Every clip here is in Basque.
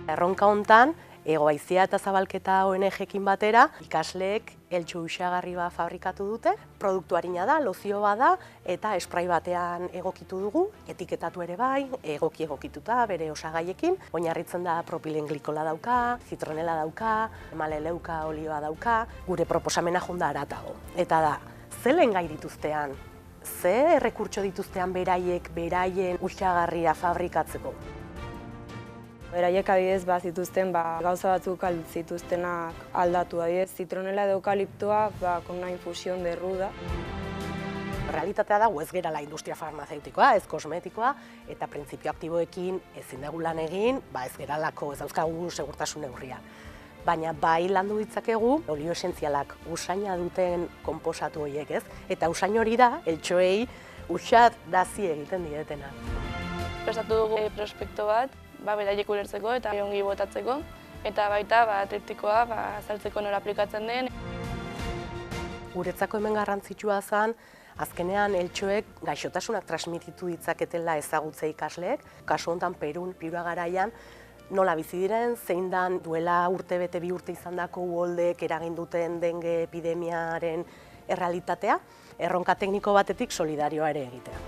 Erronka hontan, Hego Haizea eta Zabalketa ONG-ekin batera, ikasleek eltxu usagarri bat fabrikatu dute. Produktu arina da, lozio bat da, eta esprai batean egokitu dugu, etiketatu ere bai, egokituta bere osagaiekin. Oinarritzen da propilen glikola dauka, zitronela dauka, maleleuka olioa dauka, gure proposamena jonda haratago. Eta da, ze lehengai dituztean, ze errekurtso dituztean beraien usagarria fabrikatzeko. Beraiek adibidez zituzten gauza batzuk zituztenak aldatu, adibidez zitronela edo eukaliptoa con una infusión de ruda. Realitatea da, ez gerala industria farmazeutikoa, ez kosmetikoa, eta printzipio aktiboekin ezin dugu lan egin, ez geralako, ez dauzkagu segurtasun neurria. Baina bai landu ditzakegu olio esentzialak usaina duten konposatu horiek, ez? Eta usain hori da, eltxoei usat dazi egiten dietena. Prestatu dugu prospektu bat, beraiek ulertzeko eta ongi botatzeko, eta baita triptikoa azaltzeko nora aplikatzen den. Guretzako hemen garrantzitsua zen, azkenean eltxoek gaixotasunak transmititu ditzaketela ezagutze ikasleek, kasu honetan Pirua garaian, nola bizi diren, zein dan duela urtebete bi urte izandako uholdek eragin duten denge epidemiaren errealitatea, erronka tekniko batetik solidarioa ere egitea.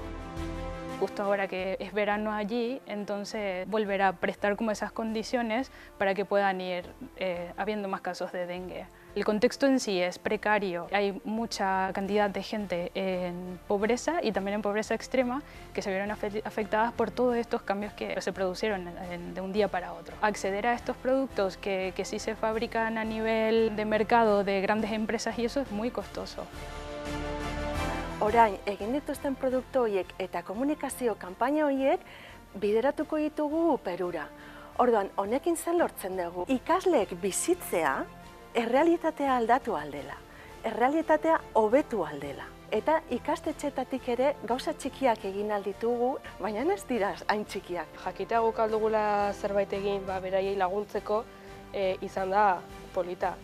Justo ahora que es verano allí, entonces volver a prestar como esas condiciones para que puedan ir habiendo más casos de dengue. El contexto en sí es precario, hay mucha cantidad de gente en pobreza y también en pobreza extrema que se vieron afectadas por todos estos cambios que se produjeron de un día para otro. Acceder a estos productos que sí se fabrican a nivel de mercado de grandes empresas y eso es muy costoso. Orain, egin dituzten produktu horiek eta komunikazio kanpaina horiek bideratuko ditugu Perura. Orduan, honekin zen lortzen dugu. Ikasleek bizitzea errealitatea aldatu aldela, errealitatea hobetu aldela. Eta ikastetxeetatik ere gauza txikiak egin alditugu, baina ez dira hain txikiak. Jakitea guk aldugula zerbait egin beraiei laguntzeko izan da polita.